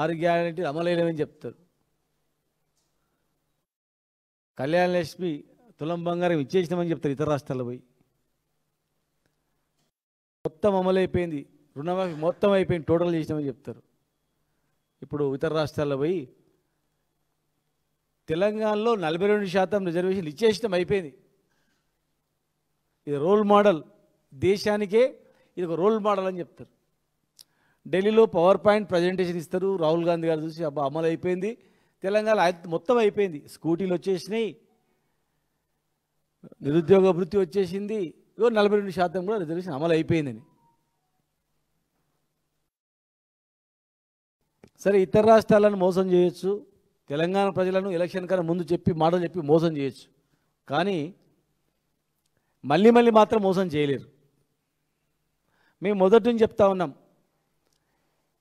6 గ్యారెంటీలు అమలైనవని చెప్తారు. కళ్యాణ లక్ష్మి తులం బంగారం ఇచ్చేసినామని చెప్తారు ఇతర రాష్ట్రాల్లో పోయి. మొత్తం అమలైపోయింది, రుణమాఫీ మొత్తం అయిపోయింది, టోటల్ చేసినామని చెప్తారు. ఇప్పుడు ఇతర రాష్ట్రాల్లో పోయి తెలంగాణలో 42% రిజర్వేషన్లు ఇచ్చేసినాం, అయిపోయింది. ఇది రోల్ మోడల్, దేశానికే ఇది ఒక రోల్ మోడల్ అని చెప్తారు. ఢిల్లీలో పవర్ పాయింట్ ప్రజెంటేషన్ ఇస్తారు, రాహుల్ గాంధీ గారు చూసి అబ్బా అమలు అయిపోయింది, తెలంగాణ మొత్తం అయిపోయింది, స్కూటీలు వచ్చేసినాయి, నిరుద్యోగ వృత్తి వచ్చేసింది, 42% కూడా రిజర్వేషన్ అమలు అయిపోయిందని. సరే, ఇతర రాష్ట్రాలను మోసం చేయొచ్చు, తెలంగాణ ప్రజలను ఎలక్షన్ కన్నా ముందు చెప్పి మాటలు చెప్పి మోసం చేయొచ్చు, కానీ మళ్ళీ మాత్రం మోసం చేయలేరు. మేము మొదటి నుంచి చెప్తా ఉన్నాం,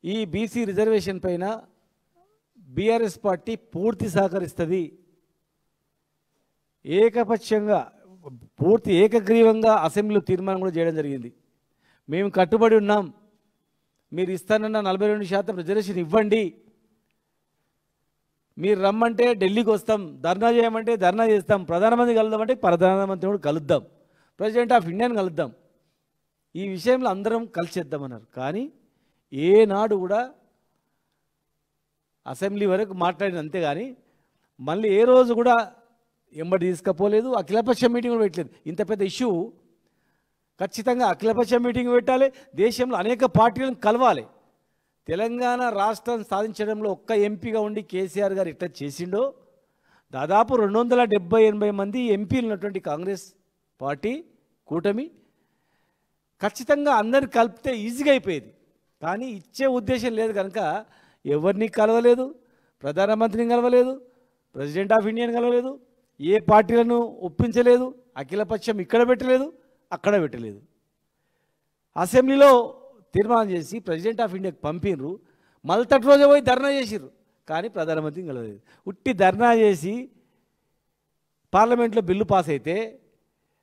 ఈ బీసీ రిజర్వేషన్ పైన బీఆర్ఎస్ పార్టీ పూర్తి సహకరిస్తుంది. ఏకపక్షంగా పూర్తి ఏకగ్రీవంగా అసెంబ్లీలో తీర్మానం కూడా చేయడం జరిగింది. మేము కట్టుబడి ఉన్నాం, మీరు ఇస్తానన్న 42% రిజర్వేషన్ ఇవ్వండి, మీరు రమ్మంటే ఢిల్లీకి వస్తాం, ధర్నా చేయమంటే ధర్నా చేస్తాం, ప్రధానమంత్రి కలుద్దామంటే ప్రధానమంత్రి కూడా కలుద్దాం, ప్రెసిడెంట్ ఆఫ్ ఇండియాని కలుద్దాం, ఈ విషయంలో అందరం కలిసేద్దామన్నారు. కానీ ఏనాడు కూడా అసెంబ్లీ వరకు మాట్లాడిన, అంతేగాని మళ్ళీ ఏ రోజు కూడా ఎంబడి తీసుకపోలేదు, అఖిలపక్ష మీటింగ్ కూడా పెట్టలేదు. ఇంత పెద్ద ఇష్యూ ఖచ్చితంగా అఖిలపక్ష మీటింగ్ పెట్టాలి, దేశంలో అనేక పార్టీలను కలవాలి. తెలంగాణ రాష్ట్రం సాధించడంలో ఒక్క ఎంపీగా ఉండి కేసీఆర్ గారు ఇట్లా చేసిండో, దాదాపు 270-80 మంది ఎంపీలు ఉన్నటువంటి కాంగ్రెస్ పార్టీ కూటమి ఖచ్చితంగా అందరిని కలిపితే ఈజీగా అయిపోయేది. కానీ ఇచ్చే ఉద్దేశం లేదు కనుక ఎవరిని కలవలేదు, ప్రధానమంత్రిని కలవలేదు, ప్రెసిడెంట్ ఆఫ్ ఇండియాని కలవలేదు, ఏ పార్టీలను ఒప్పించలేదు, అఖిలపక్షం ఇక్కడ పెట్టలేదు, అక్కడ పెట్టలేదు. అసెంబ్లీలో తీర్మానం చేసి ప్రెసిడెంట్ ఆఫ్ ఇండియాకి పంపినరు, మల్తటి రోజు పోయి ధర్నా చేసిర్రు, కానీ ప్రధానమంత్రిని కలవలేదు. ఉట్టి ధర్నా చేసి పార్లమెంట్లో బిల్లు పాస్ అయితే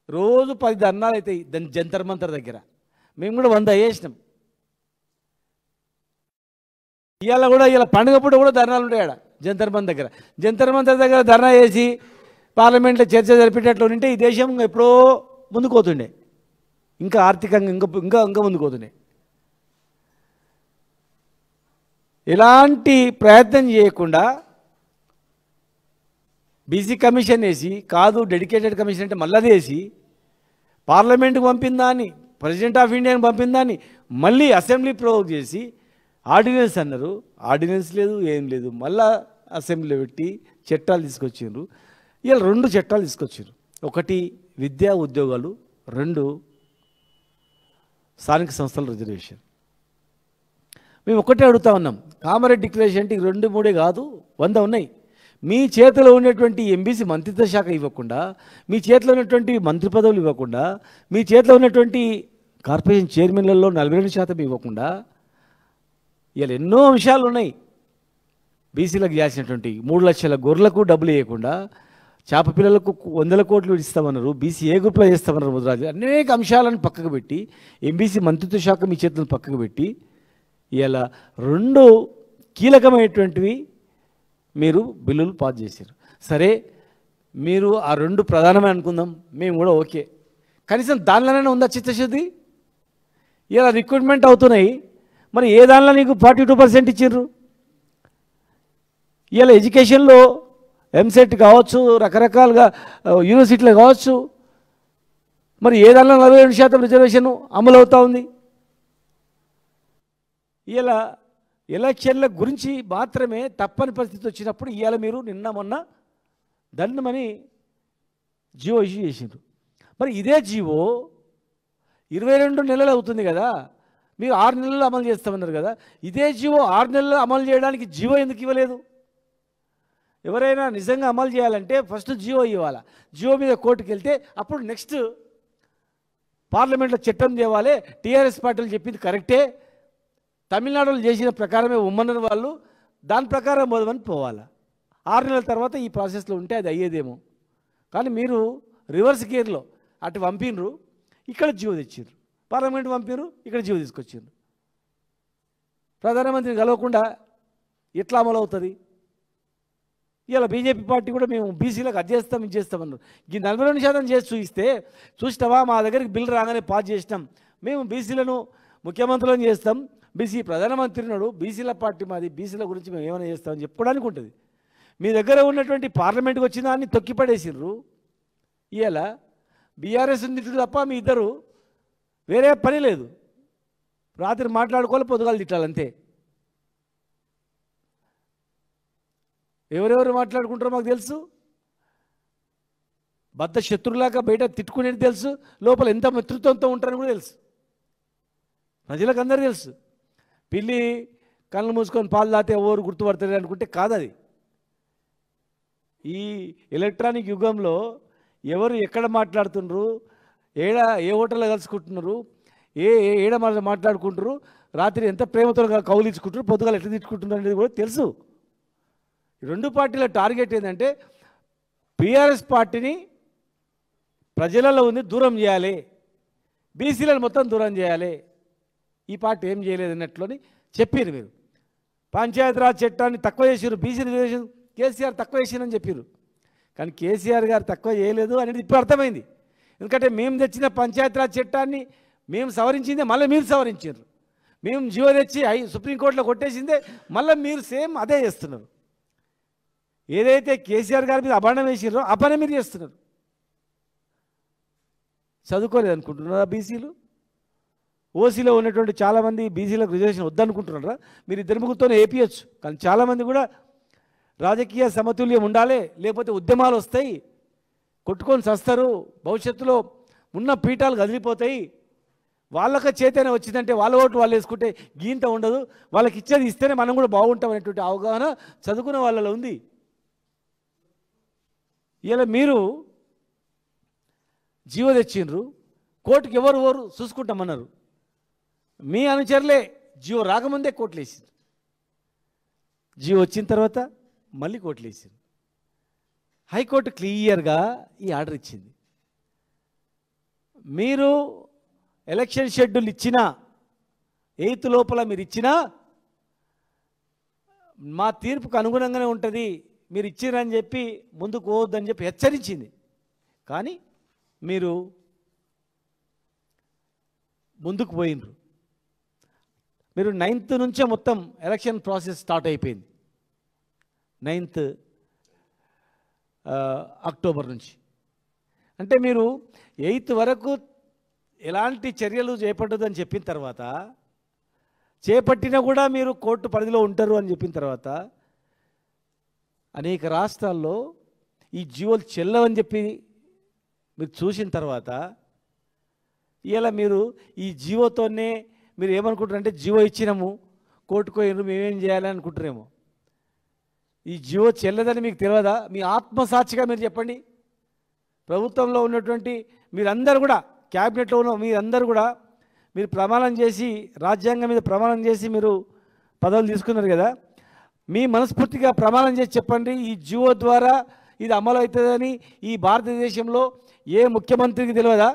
రోజు 10 ధర్నాలు అవుతాయి దాని జంతర్ మంతర్ దగ్గర. మేము కూడా 100 చేసినాం. ఇవాళ పండుగ పూట కూడా ధర్నాలు ఉంటాయి ఆడ జంతర్ మంతర్ దగ్గర. జంతర్ మంతర్ దగ్గర ధర్నా చేసి పార్లమెంట్లో చర్చ జరిపేటట్లు ఉంటే ఈ దేశం ఎప్పుడో ముందుకు పోతుండే, ఇంకా ఆర్థికంగా ఇంకా ముందుకు పోతుండే. ఎలాంటి ప్రయత్నం చేయకుండా బీసీ కమిషన్ వేసి, కాదు డెడికేటెడ్ కమిషన్ అంటే మళ్ళీ వేసి, పార్లమెంట్కి పంపిందాన్ని, ప్రెసిడెంట్ ఆఫ్ ఇండియాని పంపిందాన్ని మళ్ళీ అసెంబ్లీ ప్రొవోక్ చేసి ఆర్డినెన్స్ అన్నారు. ఆర్డినెన్స్ లేదు, ఏం లేదు, మళ్ళా అసెంబ్లీలో పెట్టి చట్టాలు తీసుకొచ్చిండ్రు. ఇలా 2 చట్టాలు తీసుకొచ్చారు. ఒకటి విద్యా ఉద్యోగాలు, 2 స్థానిక సంస్థల రిజర్వేషన్. మేము ఒకటే అడుగుతా ఉన్నాం, కామారెడ్డి డిక్లరేషన్ అంటే 2, 3 కాదు, 100 ఉన్నాయి. మీ చేతిలో ఉన్నటువంటి ఎంబీసీ మంత్రిత్వ శాఖ ఇవ్వకుండా, మీ చేతిలో ఉన్నటువంటి మంత్రి పదవులు ఇవ్వకుండా, మీ చేతిలో ఉన్నటువంటి కార్పొరేషన్ చైర్మన్లలో 42% ఇవ్వకుండా, ఇలా ఎన్నో అంశాలు ఉన్నాయి. బీసీలకు చేసినటువంటి 3 లక్షల గొర్రెలకు డబ్బులు ఇవ్వకుండా, చేప పిల్లలకు 100 కోట్లు ఇస్తామన్నారు, బీసీ ఏ గ్రూప్లో చేస్తామన్నారు, ముద్రాజు అనేక అంశాలను పక్కకు పెట్టి, ఎంబీసీ మంత్రిత్వ శాఖ మీ చేతులను పక్కకు పెట్టి, ఇలా 2 కీలకమైనటువంటివి మీరు బిల్లులు పాస్ చేశారు. సరే, మీరు ఆ 2 ప్రధానమే అనుకుందాం, మేము కూడా ఓకే. కనీసం దానిలోనే ఉందా చిత్తశుద్ధి? ఇలా రిక్రూట్మెంట్ అవుతున్నాయి, మరి ఏ దానిలో నీకు 42% ఇచ్చిండ్రు? ఇలా ఎడ్యుకేషన్లో ఎంసెట్ కావచ్చు, రకరకాలుగా యూనివర్సిటీలు కావచ్చు, మరి ఏ దానిలో 42% రిజర్వేషన్ అమలు అవుతూ ఉంది? ఇలా ఎలక్షన్ల గురించి మాత్రమే తప్పని పరిస్థితి వచ్చినప్పుడు ఇవాళ మీరు నిన్న మొన్న దండమని జీవో ఇష్యూ చేసిండ్రు. మరి ఇదే జీవో 22 నెలలు అవుతుంది కదా, మీరు 6 నెలలు అమలు చేస్తామన్నారు కదా, ఇదే జీవో 6 నెలలు అమలు చేయడానికి జీవో ఎందుకు ఇవ్వలేదు? ఎవరైనా నిజంగా అమలు చేయాలంటే ఫస్ట్ జీవో ఇవ్వాలి, జీవో మీద కోర్టుకు వెళ్తే అప్పుడు నెక్స్ట్ పార్లమెంట్లో చట్టం తేవాలి. టీఆర్ఎస్ పార్టీలు చెప్పింది కరెక్టే, తమిళనాడులో చేసిన ప్రకారమే ఉమ్మన్నారు వాళ్ళు, దాని ప్రకారం మొదలని పోవాలి. 6 నెలల తర్వాత ఈ ప్రాసెస్లో ఉంటే అది అయ్యేదేమో. కానీ మీరు రివర్స్ గేర్లో అటు పంపినరు, ఇక్కడ జీవో తెచ్చారు, పార్లమెంట్ పంపినరు, ఇక్కడ జీవో తీసుకొచ్చారు. ప్రధానమంత్రిని కలవకుండా ఎట్లా అమలు అవుతుంది? ఇలా బీజేపీ పార్టీ కూడా మేము బీసీలకు అది చేస్తాం ఇది చేస్తామన్నారు. ఈ 42% చేసి చూపిస్తే చూసినావా, మా దగ్గరికి బిల్లు రాగానే పాస్ చేసినాం, మేము బీసీలను ముఖ్యమంత్రులను చేస్తాం, బీసీ ప్రధానమంత్రినాడు, బీసీల పార్టీ మాది, బీసీల గురించి మేము ఏమైనా చేస్తామని చెప్పుకోవడానికి ఉంటుంది. మీ దగ్గర ఉన్నటువంటి పార్లమెంట్కి వచ్చిన దాన్ని తొక్కిపడేసిర్రు. ఇలా బీఆర్ఎస్ ఉంది తప్ప మీ ఇద్దరు వేరే పని లేదు. రాత్రి మాట్లాడుకోవాలి, పొద్దుగాలు తిట్టాలంతే. ఎవరెవరు మాట్లాడుకుంటారో మాకు తెలుసు. బద్ద శత్రులాగా బయట తిట్టుకునేది తెలుసు, లోపల ఎంత మిత్రుత్వంతో ఉంటారని కూడా తెలుసు. ప్రజలకు అందరూ తెలుసు. పిల్లి కళ్ళు మూసుకొని పాలు దాతే ఎవరు గుర్తుపడతారు అనుకుంటే కాదు. అది ఈ ఎలక్ట్రానిక్ యుగంలో ఎవరు ఎక్కడ మాట్లాడుతున్నారు, ఏ హోటల్లో కలుసుకుంటున్నారు, ఏడ మాట్లాడుకుంటారు, రాత్రి ఎంత ప్రేమతో కౌలించుకుంటారు, పొద్దుగాలు ఎట్లా తిట్టుకుంటున్నారు అనేది కూడా తెలుసు. రెండు పార్టీల టార్గెట్ ఏంటంటే బీఆర్ఎస్ పార్టీని ప్రజలలో ఉంది దూరం చేయాలి, బీసీలను మొత్తం దూరం చేయాలి. ఈ పార్టీ ఏం చేయలేదు అన్నట్లని చెప్పారు. మీరు పంచాయతీరాజ్ చట్టాన్ని తక్కువ చేసారు, బీసీ రిజర్వేషన్ కేసీఆర్ తక్కువ చేసినని చెప్పారు. కానీ కేసీఆర్ గారు తక్కువ చేయలేదు అనేది ఇప్పుడు అర్థమైంది. ఎందుకంటే మేము తెచ్చిన పంచాయతీరాజ్ చట్టాన్ని మేము సవరించిందే మళ్ళీ మీరు సవరించారు. మేము జీవో తెచ్చి సుప్రీంకోర్టులో కొట్టేసిందే మళ్ళీ మీరు సేమ్ అదే చేస్తున్నారు. ఏదైతే కేసీఆర్ గారి మీద అభాండం వేసిర్రో ఆ పని మీరు చేస్తున్నారు. చదువుకోలేదు అనుకుంటున్నారా బీసీలు? ఓసీలో ఉన్నటువంటి చాలామంది బీసీలకు రిజర్వేషన్ వద్దనుకుంటున్నారా? మీరు ఇద్దరు ముగ్గురితోనే ఏపీయచ్చు. కానీ చాలామంది కూడా రాజకీయ సమతుల్యం ఉండాలి, లేకపోతే ఉద్యమాలు వస్తాయి, కొట్టుకొని చస్తారు, భవిష్యత్తులో ఉన్న పీఠాలు కదిలిపోతాయి, వాళ్ళకి చైతన్యం వచ్చిందంటే వాళ్ళ ఓటు వాళ్ళు వేసుకుంటే గీంత ఉండదు, వాళ్ళకి ఇచ్చేది ఇస్తేనే మనం కూడా బాగుంటాం అనేటువంటి అవగాహన చదువుకున్న వాళ్ళలో ఉంది. ఇలా మీరు జీవో తెచ్చిండ్రు, కోర్టుకి ఎవరు చూసుకుంటామన్నారు. మీ అనుచరులే జీవో రాకముందే కోర్టులు వేసిండ్రు, జీవో వచ్చిన తర్వాత మళ్ళీ కోర్టులు వేసిండ్రు. హైకోర్టు క్లియర్గా ఈ ఆర్డర్ ఇచ్చింది. మీరు ఎలక్షన్ షెడ్యూల్ ఇచ్చినా 8 లోపల మీరు ఇచ్చినా మా తీర్పుకు అనుగుణంగానే ఉంటుంది, మీరు ఇచ్చిరని చెప్పి ముందుకు పోవద్దని చెప్పి హెచ్చరించింది. కానీ మీరు ముందుకు పోయినరు. మీరు 9th నుంచే మొత్తం ఎలక్షన్ ప్రాసెస్ స్టార్ట్ అయిపోయింది. 9th అక్టోబర్ నుంచి. అంటే మీరు 8th వరకు ఎలాంటి చర్యలు చేపట్టదని చెప్పిన తర్వాత, చేపట్టినా కూడా మీరు కోర్టు పరిధిలో ఉంటారు అని చెప్పిన తర్వాత, అనేక రాష్ట్రాల్లో ఈ జీవోలు చెల్లవని చెప్పి మీరు చూసిన తర్వాత, ఇలా మీరు ఈ జీవోతోనే మీరు ఏమనుకుంటారంటే జీవో ఇచ్చినాము కోర్టుకు పోయినారు మేమేం చేయాలి అనుకుంటారేమో. ఈ జీవో చెల్లదని మీకు తెలియదా? మీ ఆత్మసాక్షిగా మీరు చెప్పండి. ప్రభుత్వంలో ఉన్నటువంటి మీరందరూ కూడా, క్యాబినెట్లో ఉన్న మీరందరూ కూడా మీరు ప్రమాణం చేసి, రాజ్యాంగం మీద ప్రమాణం చేసి మీరు పదవులు తీసుకున్నారు కదా, మీ మనస్ఫూర్తిగా ప్రమాణం చేసి చెప్పండి, ఈ జీవో ద్వారా ఇది అమలు అవుతుందని ఈ భారతదేశంలో ఏ ముఖ్యమంత్రికి తెలియదా?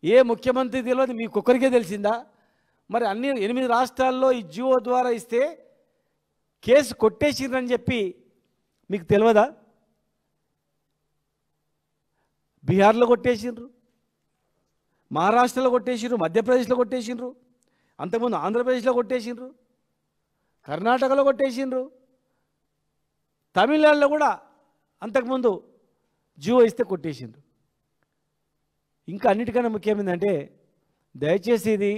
ఏ ముఖ్యమంత్రికి తెలియదు, మీకొక్కరికే తెలిసిందా? మరి అన్ని 8 రాష్ట్రాల్లో ఈ జీవో ద్వారా ఇస్తే కేసు కొట్టేసిండ్రని చెప్పి మీకు తెలియదా? బీహార్లో కొట్టేసిండ్రు, మహారాష్ట్రలో కొట్టేసిండ్రు, మధ్యప్రదేశ్లో కొట్టేసిండ్రు, అంతకుముందు ఆంధ్రప్రదేశ్లో కొట్టేసిండ్రు, కర్ణాటకలో కొట్టేసిండ్రు, తమిళనాడులో కూడా అంతకుముందు జీవో ఇస్తే కొట్టేసిండ్రు. ఇంకా అన్నిటికన్నా ముఖ్యమైందంటే, దయచేసి ఇది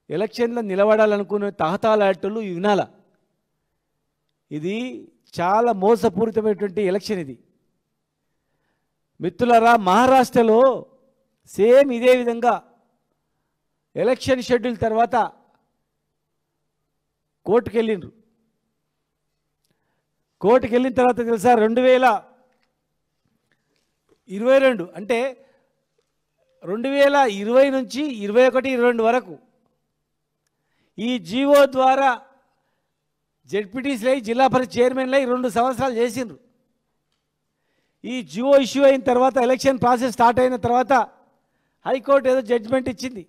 ఎలక్షన్లో నిలబడాలనుకునే తహతాలాటలు వినాల. ఇది చాలా మోసపూరితమైనటువంటి ఎలక్షన్. ఇది మిత్రులారా, మహారాష్ట్రలో సేమ్ ఇదే విధంగా ఎలక్షన్ షెడ్యూల్ తర్వాత కోర్టుకు వెళ్ళిండ్రు. కోర్టుకు వెళ్ళిన తర్వాత తెలుసా, 2022 అంటే 2020 నుంచి 21-22 వరకు ఈ జీవో ద్వారా జెడ్పీటీసీలై జిల్లా పరిషత్ చైర్మన్లై 2 సంవత్సరాలు చేసిండ్రు. ఈ జీవో ఇష్యూ అయిన తర్వాత, ఎలక్షన్ ప్రాసెస్ స్టార్ట్ అయిన తర్వాత హైకోర్టు ఏదో జడ్జిమెంట్ ఇచ్చింది.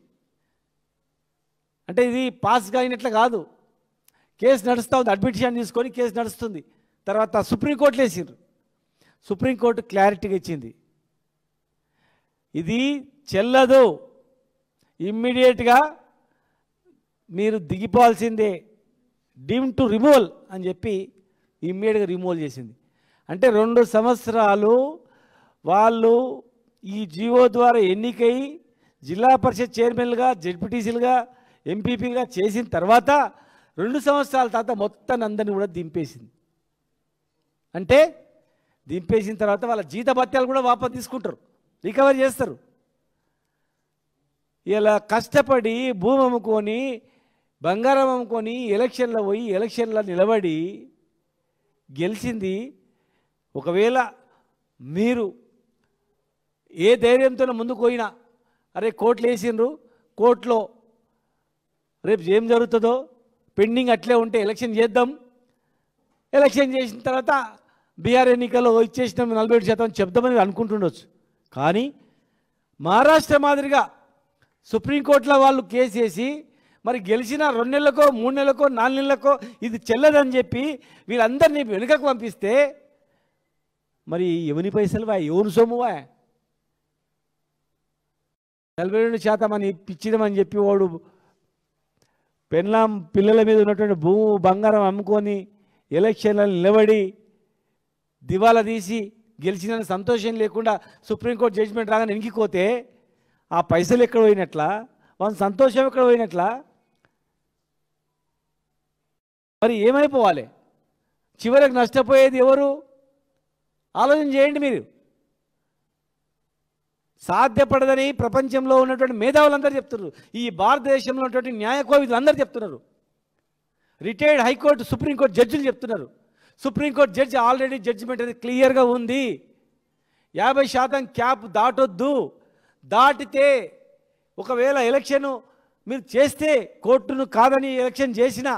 అంటే ఇది పాస్గా అయినట్లు కాదు, కేసు నడుస్తూ ఉంది, అడ్మిషన్ తీసుకొని కేసు నడుస్తుంది. తర్వాత సుప్రీంకోర్టులో వేసిండ్రు. సుప్రీంకోర్టు క్లారిటీగా ఇచ్చింది, ఇది చెల్లదు, ఇమ్మీడియట్గా మీరు దిగిపోవాల్సిందే, డీమ్ టు రిమూవల్ అని చెప్పి ఇమ్మీడియట్గా రిమూవల్ చేసింది. అంటే 2 సంవత్సరాలు వాళ్ళు ఈ జీవో ద్వారా ఎన్నికై జిల్లా పరిషత్ చైర్మన్లుగా, జెడ్పీటీసీలుగా, ఎంపీపీలుగా చేసిన తర్వాత 2 సంవత్సరాల తర్వాత మొత్తాన్ని అందరినీ కూడా దింపేసింది. అంటే దింపేసిన తర్వాత వాళ్ళ జీతభత్యాలు కూడా వాపసు తీసుకుంటారు, రికవర్ చేస్తారు. ఇలా కష్టపడి భూమి అమ్ముకొని బంగారం అమ్ముకొని ఎలక్షన్లో పోయి ఎలక్షన్లో నిలబడి గెలిచింది. ఒకవేళ మీరు ఏ ధైర్యంతో ముందుకు పోయినా, అరే కోర్టులు వేసిండ్రు, కోర్టులో రేపు ఏం జరుగుతుందో పెండింగ్ అట్లే ఉంటే ఎలక్షన్ చేద్దాం, ఎలక్షన్ చేసిన తర్వాత బీహార్ ఎన్నికల్లో ఇచ్చేసిన 47% చెప్దామని అనుకుంటుండొచ్చు. కానీ మహారాష్ట్ర మాదిరిగా సుప్రీంకోర్టులో వాళ్ళు కేసు వేసి మరి గెలిచిన 2 నెలలకో 3 నెలలకో 4 నెలలకో ఇది చెల్లదని చెప్పి వీళ్ళందరినీ వెనుకకు పంపిస్తే మరి ఎవని పైసలు వా, ఎవరు సొమ్మువా? 42% అని పిచ్చిదమని చెప్పి వాడు పెన్లాం పిల్లల మీద ఉన్నటువంటి భూము బంగారం అమ్ముకొని ఎలక్షన్లను నిలబడి దివాలా తీసి గెలిచిన సంతోషం లేకుండా సుప్రీంకోర్టు జడ్జిమెంట్ రాగానే వెనక్కిపోతే ఆ పైసలు ఎక్కడ పోయినట్లా, వాళ్ళ సంతోషం ఎక్కడ పోయినట్లా? మరి ఏమైపోవాలి? చివరికి నష్టపోయేది ఎవరు? ఆలోచన చేయండి మీరు. సాధ్యపడదని ప్రపంచంలో ఉన్నటువంటి మేధావులందరూ చెప్తున్నారు, ఈ భారతదేశంలో ఉన్నటువంటి న్యాయ కోవిదులు అందరూ చెప్తున్నారు, రిటైర్డ్ హైకోర్టు సుప్రీంకోర్టు జడ్జిలు చెప్తున్నారు. సుప్రీంకోర్టు జడ్జి ఆల్రెడీ జడ్జిమెంట్ అనేది క్లియర్గా ఉంది, 50% క్యాప్ దాటొద్దు, దాటితే ఒకవేళ ఎలక్షన్ మీరు చేస్తే కోర్టును కాదని ఎలక్షన్ చేసినా,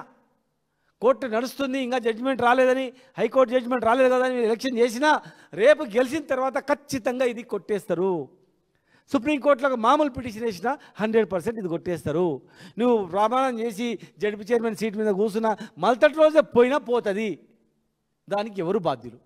కోర్టు నడుస్తుంది ఇంకా జడ్జిమెంట్ రాలేదని, హైకోర్టు జడ్జిమెంట్ రాలేదు కదా అని ఎలక్షన్ చేసినా రేపు గెలిచిన తర్వాత ఖచ్చితంగా ఇది కొట్టేస్తారు. సుప్రీంకోర్టులో మామూలు పిటిషన్ వేసినా 100% ఇది కొట్టేస్తారు. నువ్వు ప్రమాణం చేసి జడ్పీ చైర్మన్ సీట్ మీద కూర్చున్నా మల్తటి రోజే పోయినా పోతుంది, దానికి ఎవరు బాధ్యులు?